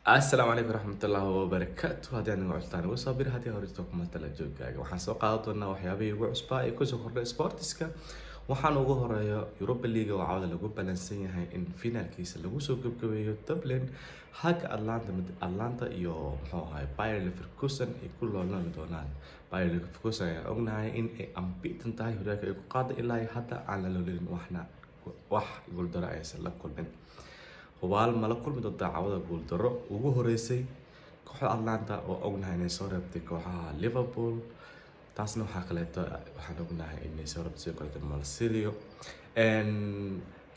السلام عليكم ورحمة الله وبركاته. هذه أنا وعشتان وصابر هذه هوريتكم مثلا جوجاga waxaan soo qaadan doonaa waxyaabihii ugu cusbaa ee kusoo kordhay sportiska. waxaan ugu horeeyo Europa League oo cawda lagu balansan yahay in finaalkiisa lagu soo gabagabeeyo Dublin halka Atlanta iyo muxuu ahay Bayer Leverkusen ay ku loolami doonaan. Bayer Leverkusen ayaa ognahay in ay unbeaten tahay horyaalka ay ku qaaday ilaa hadda aan la loolin wax guuldaro aysan la kulmin. hubaal mala kulmi doontaa cawada guuldaro ugu horeysay kooxda Atlanta oo ognahay inay soo reebtay kooxaha Liverpool. taasna waxaa kaleeto waxaan ognahay inay soo reebtay kooxda Man City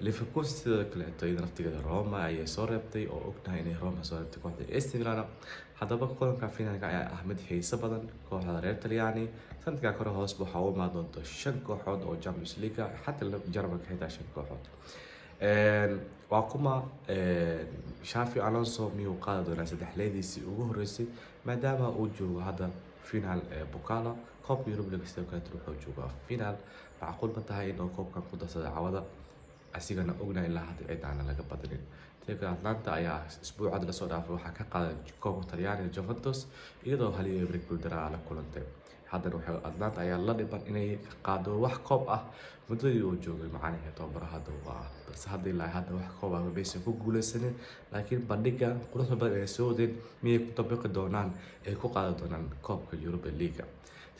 Liverpool sidoo kaleeto iyada naftigeeda Roma ayay soo reebtay oo ognahay inay Roma soo reebtay kooxda AC Milan. haddaba kulanka finaalka ayaa ah mid xiiso badan. kooxda reer Talyaani sanadka kore hoos waxaa u imaan doonta 5 kooxood oo Champions League xataa Jarmalka xitaa 5 kooxood. waa kuma Xavi Alonso miyuu qaadi doonaa saddexleediisii ugu horeysay maadaama uu joogo hadda finaal Pokala Copa Europa League sidoo kale wuxuu joogaa finaal. macquul ma tahay inuu koobkan ku darsado cawada asigana ognahay ilaa hadda cid aan laga badinin. Tigre Atlanta ayaa isbuucada la soo dhaafay waxaa ka qaaday koobka Talyaaniga Juventus iyadoo hal iyo eber guuldaro la kulantay. haddana waxay Atlanta ayaa la dhiban inay qaado wax koob ah muddadii uu joogay macalinka tababaraha waa balse hadda ilaa hadda wax koob ah baysan ku guuleysanin. laakiin bandhiga quruxda badan ee soo wadeen miyay ku tabiqi doonaan ay ku qaadi doonaan koobka Europa League.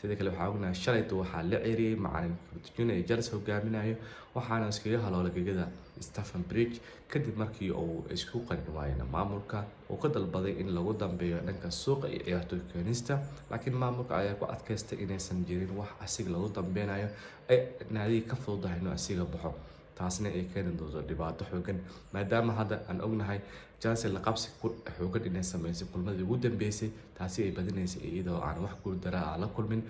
sidoo kale waxaa ognahay shalaytu waxaa la ceeriyay macalin Coutinho ee Chelsea hogaaminayo waxaana iskaga haloolay gegada Stamford Bridge kadib markii uu isku qarin waayay maamulka uu ka dalbaday in lagu dambeeyo dhanka suuqa iyo ciyaartoy keenista. laakiin maamulka ayaa ku adkaystay inaysan jirin wax asiga lagu dambeynayo ay naadiga ka fududahay inuu asiga baxo. taasna ay keeni doonto dhibaato xoogan maadaama hadda aan ognahay Chelsea la qabsi xoogan inay sameysay kulmadii ugu dambeysay taasi ay badinaysay iyadoo aan wax guuldaro la kulmin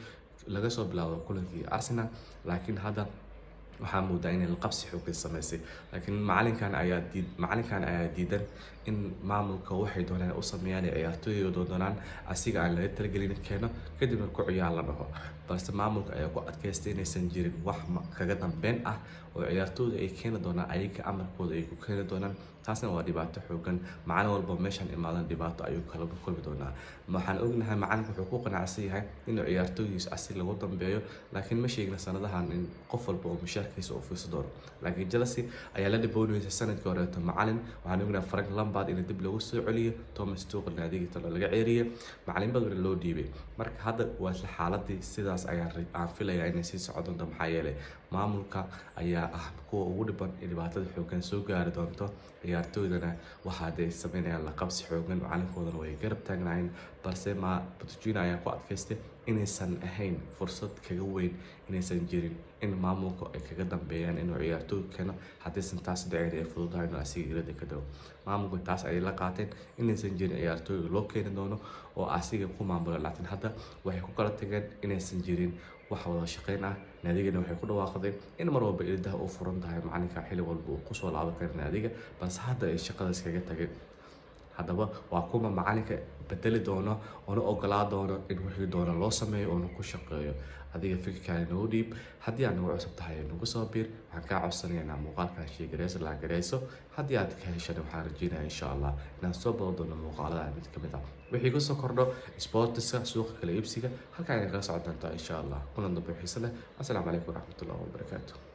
laga soo bilaabo kulankii Arsenal. laakiin hadda waxaa moodaa inay la qabsi xoogan sameysay laakiin macalinkan ayaa diidan in maamulka waxay doonaan u sameeyaan ciyaartooyda doonaan asiga aan laga talagelin keeno kadibna ku ciyaar la dhaho. balse maamulka ayaa ku adkaystay inaysan jirin wax kaga dambeyn ah oo ciyaartooyda ay keeni doonaan ayaga amarkooda ay ku keeni doonaan. taasna waa dhibaato xoogan macalin walba meeshan imaadan dhibaato ayuu kala kulmi doonaa. waxaan ognahay macalinka wuxuu ku qanacsan yahay in ciyaartooydiisa asiga lagu dambeeyo laakiin ma sheegna sanadahan in qof walba oo mushaarkiisa u fiirsan doono. laakiin Chelsea ayaa la dhiboonaysa sanadkii horeeto macalin waxaan ognahay Frank Lampard in dib lagu soo celiyo Thomas Tuchel naadiga talo laga ceeriyay macalin badan loo dhiibay. marka hadda waa isla xaaladii sidaas aan filayaa inay sii socon doonto maxaa yeelay maamulka ayaa ah kuwa ugu dhiban in dhibaatada xoogan soo gaari doonto. ciyaartooydana waxaa ay sameynayaan la qabsi xoogan macalinkoodana way garab taagnaayeen balse Pochettino ayaa ku adkaystay inaysan ahayn fursad kaga weyn inaysan jirin in maamulka ay kaga dambeeyaan inuu ciyaartooy keeno haddaysan taas dhicin ay fududahay inuu asiga ilada ka dawo. maamulka taas ayay la qaateen inaysan jirin ciyaartooy loo keeni doono oo asiga ku maamulo. laakiin hadda waxay ku kala tageen inaysan jirin wax wada shaqeyn ah. naadigana waxay ku dhawaaqdeen in mar walba iladaha u furan tahay macalinka xilli walba uu kusoo laaban karo naadiga balse hadda ay shaqadaas kaga tageen. haddaba waa kuma macalinka bedeli doono oona ogolaa doono in wixii doono loo sameeyo oona ku shaqeeyo. adiga fikirkaaga noo dhiib haddii aad nagu cusub tahay nagu soo biir waxaan kaa codsanaynaa muuqaalkan sheegareyso la gareyso haddii aad ka heshan waxaan rajeynaya insha allah inaan soo bado doono muuqaalada mid ka mid ah wixii kusoo kordho sportiska suuqa kala iibsiga halkaan kala socon doontaa insha allah kulan dambe xiiso leh. assalaamu calaykum waraxmatullahi wabarakaatu.